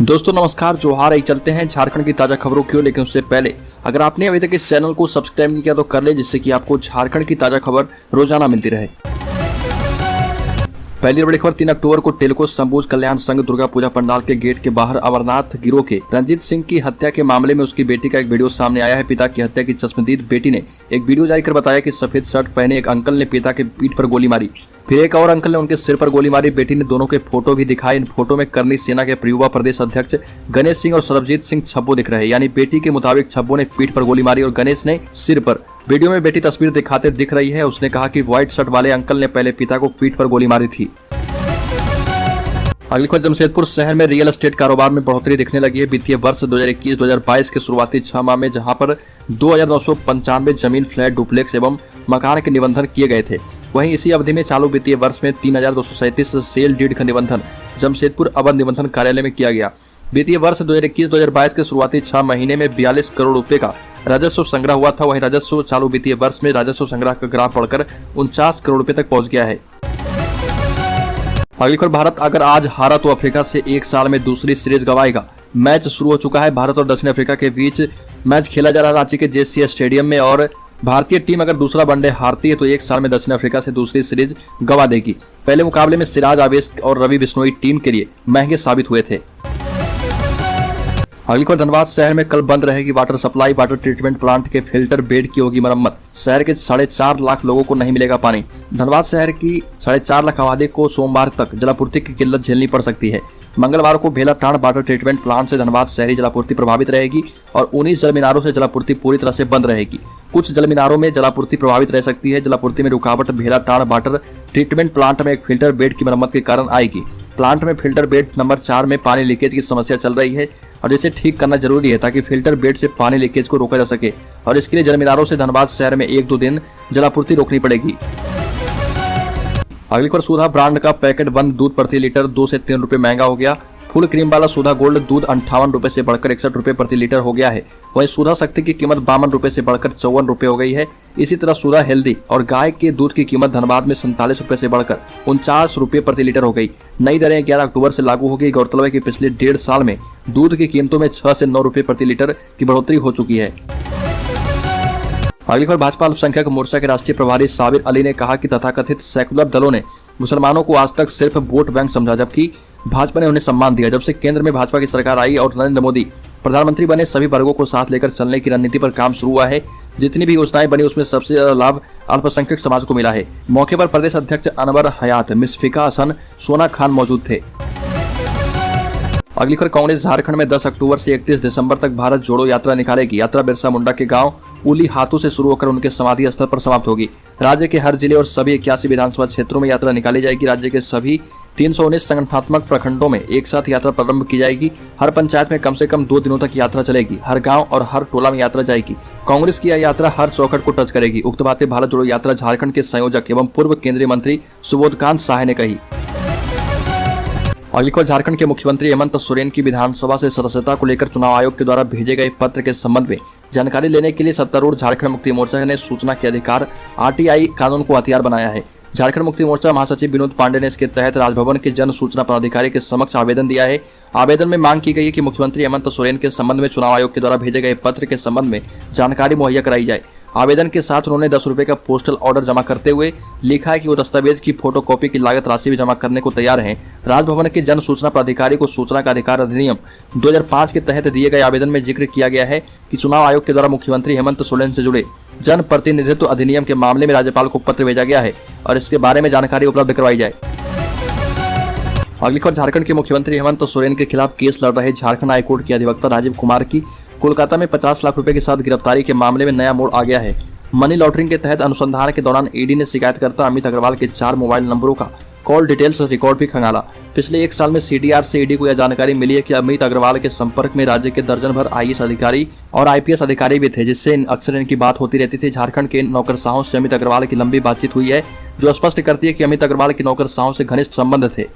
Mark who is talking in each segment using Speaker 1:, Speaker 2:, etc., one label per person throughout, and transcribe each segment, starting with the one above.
Speaker 1: दोस्तों नमस्कार, जोहार। एक चलते हैं झारखंड की ताजा खबरों की ओर, लेकिन उससे पहले अगर आपने अभी तक इस चैनल को सब्सक्राइब नहीं किया तो कर ले, जिससे कि आपको झारखंड की ताजा खबर रोजाना मिलती रहे। पहली बड़ी खबर 3 अक्टूबर को टेलको संबूज कल्याण संघ दुर्गा पूजा पंडाल के गेट के बाहर अमरनाथ गिरोह के रंजीत सिंह की हत्या के मामले में उसकी बेटी का एक वीडियो सामने आया है। पिता की हत्या की चश्मदीद बेटी ने एक वीडियो जारी कर बताया कि सफेद शर्ट पहने एक अंकल ने पिता के पीठ पर गोली मारी, फिर एक और अंकल ने उनके सिर पर गोली मारी। बेटी ने दोनों के फोटो भी दिखाए। इन फोटो में करनी सेना के युवा प्रदेश अध्यक्ष गणेश सिंह और सरबजीत सिंह छब्बो दिख रहे हैं। यानी बेटी के मुताबिक छब्बो ने पीठ पर गोली मारी और गणेश ने सिर पर। वीडियो में बेटी तस्वीर दिखाते दिख रही है। उसने कहा कि व्हाइट शर्ट वाले अंकल ने पहले पिता को पीठ पर गोली मारी थी। अगली खबर जमशेदपुर शहर में रियल एस्टेट कारोबार में बढ़ोतरी दिखने लगी है। वित्तीय वर्ष 2021-2022 के शुरुआती 6 माह में जहां पर 2,995 जमीन, फ्लैट, डुप्लेक्स एवं मकान के निबंधन किए गए थे, वहीं इसी अवधि में चालू वित्तीय वर्ष में 3,237 सेल डीड का निबंधन जमशेदपुर अवर निबंधन कार्यालय में किया गया। वित्तीय वर्ष 2021-2022 के शुरुआती 6 महीने में 42 करोड़ रुपए का राजस्व संग्रह हुआ था। वहीं राजस्व चालू वित्तीय वर्ष में राजस्व संग्रह का ग्राफ बढ़कर 49 करोड़ रुपए तक पहुंच गया है। अगली खबर, भारत अगर आज हारा तो अफ्रीका से 1 साल में दूसरी सीरीज गंवाएगा। मैच शुरू हो चुका है। भारत और दक्षिण अफ्रीका के बीच मैच खेला जा रहा है रांची के JCA स्टेडियम में, और भारतीय टीम अगर दूसरा वनडे हारती है तो 1 साल में दक्षिण अफ्रीका से दूसरी सीरीज गंवा देगी। पहले मुकाबले में सिराज, आवेश और रवि बिश्नोई टीम के लिए महंगे साबित हुए थे। अगली खबर, धनबाद शहर में कल बंद रहेगी water supply. Water treatment plant के फिल्टर बेड की होगी मरम्मत। शहर के 4.5 लाख लोगों को नहीं मिलेगा पानी। धनबाद शहर की 4.5 लाख आबादी को सोमवार तक जलापूर्ति की किल्लत झेलनी पड़ सकती है। मंगलवार को भेलाटांड वाटर ट्रीटमेंट प्लांट से धनबाद शहरी जलापूर्ति प्रभावित रहेगी और 19 जलमीनारों से जलापूर्ति पूरी तरह से बंद रहेगी। कुछ जलमीनारों में जलापूर्ति प्रभावित रह सकती है। जलापूर्ति में रुकावट भेलाटांड वाटर ट्रीटमेंट प्लांट में एक फिल्टर बेड की मरम्मत के कारण आएगी। प्लांट में फिल्टर बेड नंबर 4 में पानी लीकेज की समस्या चल रही है और जिसे ठीक करना जरूरी है ताकि फिल्टर बेड से पानी लीकेज को रोका जा सके, और इसके लिए जलमीनारों से धनबाद शहर में 1-2 दिन जलापूर्ति रोकनी पड़ेगी। अगली खबर, सुधा ब्रांड का पैकेट बंद दूध प्रति लीटर 2 से 3 रुपए महंगा हो गया। फुल क्रीम वाला सुधा गोल्ड दूध 58 रुपए से बढ़कर 61 रुपए प्रति लीटर हो गया है। वहीं सुधा शक्ति की कीमत 52 रुपए से बढ़कर 54 रुपए हो गई है। इसी तरह सुधा हेल्दी और गाय के दूध की कीमत धनबाद में 47 रुपए से बढ़कर 49 रुपए प्रति लीटर हो गई। नई दरें 11 अक्टूबर से लागू होगी। गौरतलब है कि पिछले 1.5 साल में दूध की कीमतों में 6 से 9 रुपए प्रति लीटर की बढ़ोतरी हो चुकी है। अगली खबर, भाजपा अल्पसंख्यक मोर्चा के राष्ट्रीय प्रभारी साबिर अली ने कहा कि तथाकथित सेकुलर दलों ने मुसलमानों को आज तक सिर्फ वोट बैंक समझा, जबकि भाजपा ने उन्हें सम्मान दिया। जब से केंद्र में भाजपा की सरकार आई और नरेंद्र मोदी प्रधानमंत्री बने, सभी वर्गों को साथ लेकर चलने की रणनीति पर काम शुरू हुआ है। जितनी भी योजनाएं बनी उसमें सबसे ज्यादा लाभ अल्पसंख्यक समाज को मिला है। मौके पर प्रदेश अध्यक्ष अनवर हयात, मिसफिका हसन, सोना खान मौजूद थे। अगली खबर, कांग्रेस झारखंड में 10 अक्टूबर से 31 दिसंबर तक भारत जोड़ो यात्रा निकालेगी। यात्रा बिरसा मुंडा के गांव उली हाथों से शुरू होकर उनके समाधि स्थल पर समाप्त होगी। राज्य के हर जिले और सभी 81 विधानसभा क्षेत्रों में यात्रा निकाली जाएगी। राज्य के सभी 319 संगठनात्मक प्रखंडों में एक साथ यात्रा प्रारंभ की जाएगी। हर पंचायत में कम से कम 2 दिनों तक यात्रा चलेगी। हर गांव और हर टोला में यात्रा जाएगी। कांग्रेस की यह यात्रा हर चौखट को टच करेगी। उक्त बातें भारत जोड़ो यात्रा झारखंड के संयोजक एवं पूर्व केंद्रीय मंत्री सुबोधकांत साह ने कही। अगली खबर, झारखंड के मुख्यमंत्री हेमंत सोरेन की विधानसभा से सदस्यता को लेकर चुनाव आयोग के द्वारा भेजे गए पत्र के संबंध में जानकारी लेने के लिए सत्तारूढ़ झारखंड मुक्ति मोर्चा ने सूचना के अधिकार RTI कानून को हथियार बनाया है। झारखंड मुक्ति मोर्चा महासचिव विनोद पांडे ने इसके तहत राजभवन के जन सूचना पदाधिकारी के समक्ष आवेदन दिया है। आवेदन में मांग की गई है कि मुख्यमंत्री हेमंत सोरेन के संबंध में चुनाव आयोग के द्वारा भेजे गए पत्र के संबंध में जानकारी मुहैया कराई जाए। आवेदन के साथ उन्होंने 10 रुपए का पोस्टल ऑर्डर जमा करते हुए लिखा है कि वो दस्तावेज की फोटोकॉपी की लागत राशि भी जमा करने को तैयार हैं। राजभवन के जन सूचना पदाधिकारी को सूचना का अधिकार अधिनियम 2005 के तहत दिए गए आवेदन में जिक्र किया गया है कि चुनाव आयोग के द्वारा मुख्यमंत्री हेमंत सोरेन से जुड़े जन प्रतिनिधित्व अधिनियम के मामले में राज्यपाल को पत्र भेजा गया है और इसके बारे में जानकारी उपलब्ध करवाई जाए। अगली खबर, झारखंड के मुख्यमंत्री हेमंत सोरेन के खिलाफ केस लड़ रहे झारखंड हाईकोर्ट के अधिवक्ता राजीव कुमार की कोलकाता में 50 लाख रुपए के साथ गिरफ्तारी के मामले में नया मोड़ आ गया है। मनी लॉन्ड्रिंग के तहत अनुसंधान के दौरान ईडी ने शिकायतकर्ता अमित अग्रवाल के 4 मोबाइल नंबरों का कॉल डिटेल्स रिकॉर्ड भी खंगाला। पिछले 1 साल में CDR से ईडी को यह जानकारी मिली है कि अमित अग्रवाल के संपर्क में राज्य के दर्जन भर IAS अधिकारी और IPS अधिकारी भी थे, जिससे अक्सर इनकी बात होती रहती थी। झारखंड के नौकरशाहों से अमित अग्रवाल की लंबी बातचीत हुई है, जो स्पष्ट करती है कि अमित अग्रवाल के नौकरशाहों से घनिष्ठ संबंध थे।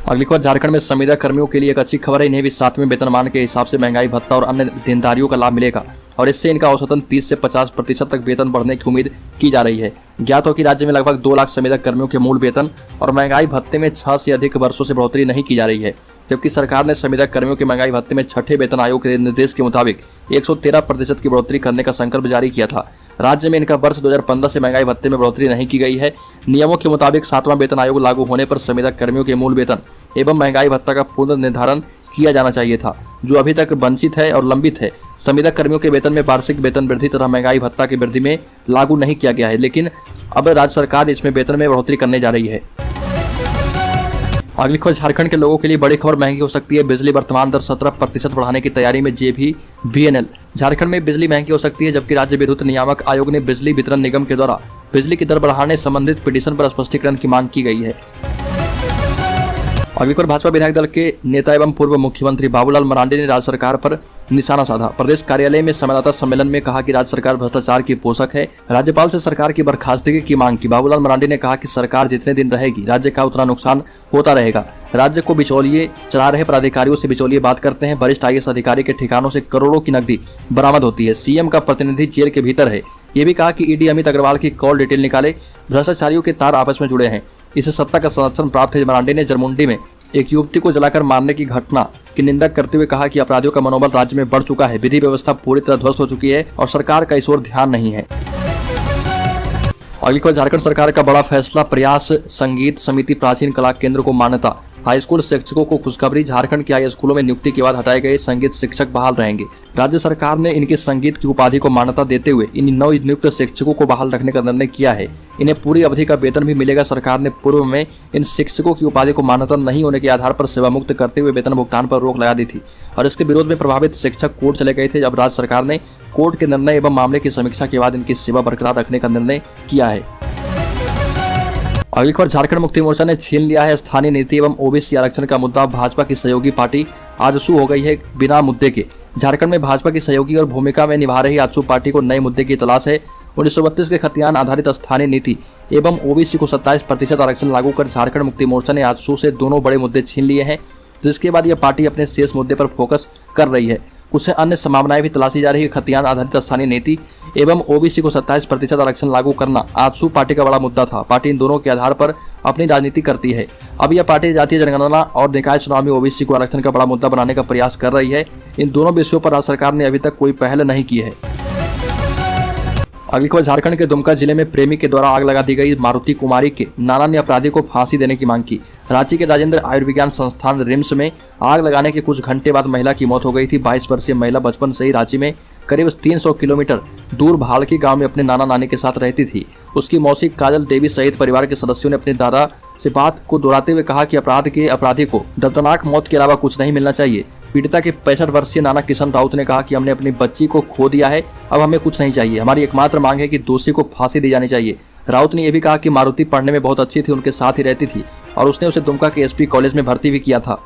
Speaker 1: अगली खबर, झारखंड में संविदा कर्मियों के लिए एक अच्छी खबर है। इन्हें भी 7वें वेतनमान के हिसाब से महंगाई भत्ता और अन्य देनदारियों का लाभ मिलेगा और इससे इनका औसतन 30 से 50% तक वेतन बढ़ने की उम्मीद की जा रही है। ज्ञात हो कि राज्य में लगभग 2 लाख संविदा कर्मियों के मूल वेतन और महंगाई भत्ते में 6 से अधिक वर्षों से बढ़ोतरी नहीं की जा रही है। जबकि सरकार ने संविदा कर्मियों के महंगाई भत्ते में छठे वेतन आयोग के निर्देश के मुताबिक 113% की बढ़ोतरी करने का संकल्प जारी किया था। राज्य में इनका वर्ष 2015 से महंगाई भत्ते में बढ़ोतरी नहीं की गई है। नियमों के मुताबिक 7वां वेतन आयोग लागू होने पर संविदा कर्मियों के मूल वेतन एवं महंगाई भत्ता का पुनर्निर्धारण किया जाना चाहिए था, जो अभी तक वंचित है और लंबित है। संविदा कर्मियों के वेतन में वार्षिक वेतन वृद्धि तथा महंगाई भत्ता की वृद्धि में लागू नहीं किया गया है, लेकिन अब राज्य सरकार इसमें वेतन में बढ़ोतरी करने जा रही है। अगली खबर, झारखंड के लोगों के लिए बड़ी खबर, महंगी हो सकती है बिजली। वर्तमान दर 17% बढ़ाने की तैयारी में JVBNL। झारखंड में बिजली महंगी हो सकती है, जबकि राज्य विद्युत नियामक आयोग ने बिजली वितरण निगम के द्वारा बिजली की दर बढ़ाने संबंधित पिटीशन पर स्पष्टीकरण की मांग की गई है। अगली खबर, भाजपा विधायक दल के नेता एवं पूर्व मुख्यमंत्री बाबूलाल मरांडी ने राज्य सरकार पर निशाना साधा। प्रदेश कार्यालय में संवाददाता सम्मेलन में कहा कि राज्य सरकार भ्रष्टाचार की पोषक है। राज्यपाल से सरकार की बर्खास्तगी की मांग की। बाबूलाल मरांडी ने कहा कि सरकार जितने दिन रहेगी राज्य का उतना नुकसान होता रहेगा। राज्य को बिचौलिए चला रहे पदाधिकारियों से बिचौलिए बात करते हैं। वरिष्ठ IAS अधिकारी के ठिकानों से करोड़ों की नकदी बरामद होती है। CM का प्रतिनिधि जेल के भीतर है। ये भी कहा कि ED अमित अग्रवाल की कॉल डिटेल निकाले। भ्रष्टाचारियों के तार आपस में जुड़े हैं। इसे सत्ता का संरक्षण प्राप्त है। मरांडी ने जरमुंडी में एक युवती को जलाकर मारने की घटना की निंदा करते हुए कहा कि अपराधियों का मनोबल राज्य में बढ़ चुका है। विधि व्यवस्था पूरी तरह ध्वस्त हो चुकी है और सरकार का इस ओर ध्यान नहीं है। अगली खबर, झारखंड सरकार का बड़ा फैसला। प्रयास संगीत समिति प्राचीन कला केंद्र को मान्यता। हाई स्कूल शिक्षकों को खुशखबरी। झारखंड के हाई स्कूलों में नियुक्ति के बाद हटाए गए संगीत शिक्षक बहाल रहेंगे। राज्य सरकार ने इनके संगीत की उपाधि को मान्यता देते हुए इन नव नियुक्त शिक्षकों को बहाल रखने का निर्णय किया है। इन्हें पूरी अवधि का वेतन भी मिलेगा। सरकार ने पूर्व में इन शिक्षकों की उपाधि को मान्यता नहीं होने के आधार पर सेवा मुक्त करते हुए वेतन भुगतान पर रोक लगा दी थी और इसके विरोध में प्रभावित शिक्षक कोर्ट चले गए थे। अब राज्य सरकार ने कोर्ट के निर्णय एवं मामले की समीक्षा के बाद इनकी सेवा बरकरार रखने का निर्णय किया है। अगली खबर, झारखंड मुक्ति मोर्चा ने छीन लिया है स्थानीय नीति एवं OBC आरक्षण का मुद्दा। भाजपा की सहयोगी पार्टी आजसू हो गई है बिना मुद्दे के। झारखंड में भाजपा की सहयोगी और भूमिका में निभा रही आजसू पार्टी को नए मुद्दे की तलाश है। 1932 के खतियान आधारित स्थानीय नीति एवं OBC को 27% आरक्षण लागू कर झारखंड मुक्ति मोर्चा ने आजसू से दोनों बड़े मुद्दे छीन लिए हैं, जिसके बाद यह पार्टी अपने शेष मुद्दे पर फोकस कर रही है। कुछ अन्य संभावनाएं भी तलाशी जा रही है। खतियान आधारित स्थानीय नीति एवं OBC को 27% आरक्षण लागू करना आजसू पार्टी का बड़ा मुद्दा था। पार्टी इन दोनों के आधार पर अपनी राजनीति करती है। अब यह पार्टी जातीय जनगणना और निकाय चुनाव में OBC को आरक्षण का बड़ा मुद्दा बनाने का प्रयास कर रही है। इन दोनों विषयों पर राज्य सरकार ने अभी तक कोई पहल नहीं की है। अगली खबर, झारखंड के दुमका जिले में प्रेमी के द्वारा आग लगा दी गई मारुति कुमारी के नाना ने अपराधी को फांसी देने की मांग की। रांची के राजेंद्र आयुर्विज्ञान संस्थान रिम्स में आग लगाने के कुछ घंटे बाद महिला की मौत हो गई थी। 22 वर्षीय महिला बचपन से ही रांची में करीब 300 किलोमीटर दूर भालकी गांव में अपने नाना नानी के साथ रहती थी। उसकी मौसी काजल देवी सहित परिवार के सदस्यों ने अपने दादा से बात को दोहराते हुए कहा कि अपराधी को दर्दनाक मौत के अलावा कुछ नहीं मिलना चाहिए। पीड़िता के 65 वर्षीय नाना किशन राउत ने कहा कि हमने अपनी बच्ची को खो दिया है, अब हमें कुछ नहीं चाहिए। हमारी एकमात्र मांग है कि दोषी को फांसी दी जानी चाहिए। राउत ने यह भी कहा कि मारुति पढ़ने में बहुत अच्छी थी, उनके साथ ही रहती थी और उसने उसे दुमका के SP कॉलेज में भर्ती भी किया था।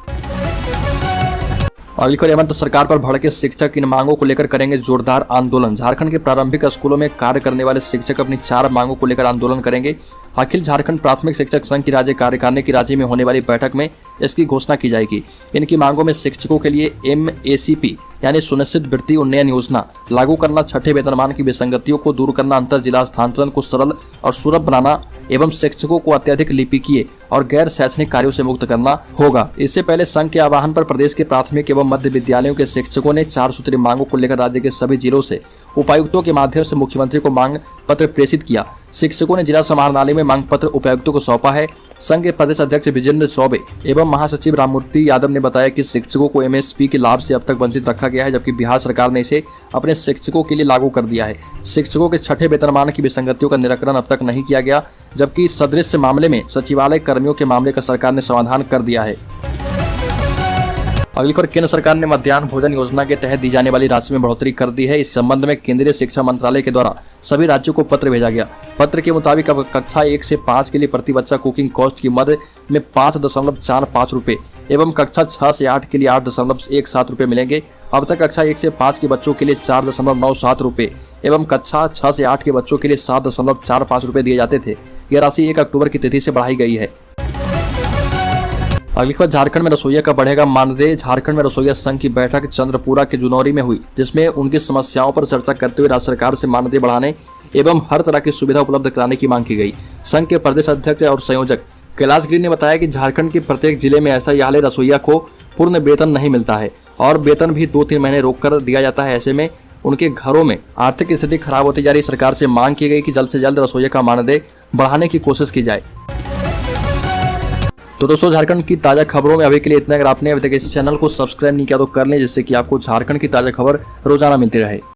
Speaker 1: अगली खबर, हेमंत सरकार पर भड़के शिक्षक इन मांगों को लेकर करेंगे जोरदार आंदोलन। झारखंड के प्रारंभिक स्कूलों में कार्य करने वाले शिक्षक अपनी 4 मांगों को लेकर आंदोलन करेंगे। अखिल झारखंड प्राथमिक शिक्षक संघ की राज्य कार्यकारिणी की राज्य में होने वाली बैठक में इसकी घोषणा की जाएगी। इनकी मांगों में शिक्षकों के लिए MACP यानी सुनिश्चित वृत्ति उन्नयन योजना लागू करना, छठे वेतनमान की विसंगतियों को दूर करना, अंतर जिला स्थानांतरण को सरल और सुलभ बनाना एवं शिक्षकों को अत्यधिक लिपिकीय और गैर शैक्षणिक कार्यों से मुक्त करना होगा। इससे पहले संघ के आह्वान पर प्रदेश के प्राथमिक एवं मध्य विद्यालयों के शिक्षकों ने 4 सूत्रीय मांगों को लेकर राज्य के सभी जिलों से उपायुक्तों के माध्यम से मुख्यमंत्री को मांग पत्र प्रेषित किया। शिक्षकों ने जिला समाहरणालय में मांग पत्र उपायुक्तों को सौंपा है। संघ के प्रदेश अध्यक्ष विजेंद्र चौबे एवं महासचिव राममूर्ति यादव ने बताया कि शिक्षकों को MSP के लाभ से अब तक वंचित रखा गया है, जबकि बिहार सरकार ने इसे अपने शिक्षकों के लिए लागू कर दिया है। शिक्षकों के छठे वेतनमान की विसंगतियों का निराकरण अब तक नहीं किया गया, जबकि सदृश मामले में सचिवालय कर्मियों के मामले का सरकार ने समाधान कर दिया है। अगली खबर, केंद्र सरकार ने मध्याह्न भोजन योजना के तहत दी जाने वाली राशि में बढ़ोतरी कर दी है। इस संबंध में केंद्रीय शिक्षा मंत्रालय के द्वारा सभी राज्यों को पत्र भेजा गया। पत्र के मुताबिक अब कक्षा 1 से 5 के लिए प्रति बच्चा कुकिंग कॉस्ट की मद में 5.45 रुपये एवं कक्षा 6 से 8 के लिए 8.17 रुपये मिलेंगे। अब तक कक्षा 1 से 5 के बच्चों के लिए 4.97 रुपये एवं कक्षा 6 से 8 के बच्चों के लिए 7.45 रुपये दिए जाते थे। यह राशि 1 अक्टूबर की तिथि से बढ़ाई गई है। अगली खबर, झारखंड में रसोइया का बढ़ेगा मानदेय। झारखंड में रसोइया संघ की बैठक चंद्रपुरा के जुनौरी में हुई, जिसमें उनकी समस्याओं पर चर्चा करते हुए राज्य सरकार से मानदेय बढ़ाने एवं हर तरह की सुविधा उपलब्ध कराने की मांग की गई। संघ के प्रदेश अध्यक्ष और संयोजक कैलाश गिरी ने बताया कि झारखंड के प्रत्येक जिले में ऐसा हाल है, रसोइया को पूर्ण वेतन नहीं मिलता है और वेतन भी 2-3 महीने रोक कर दिया जाता है। ऐसे में उनके घरों में आर्थिक स्थिति खराब होती जा रही। सरकार से मांग की गई कि जल्द से जल्द रसोइया का मानदेय बढ़ाने की कोशिश की जाए। तो दोस्तों, झारखंड की ताज़ा खबरों में अभी के लिए इतना। अगर आपने अभी तक इस चैनल को सब्सक्राइब नहीं किया तो कर लें, जिससे कि आपको झारखंड की ताज़ा खबर रोजाना मिलती रहे।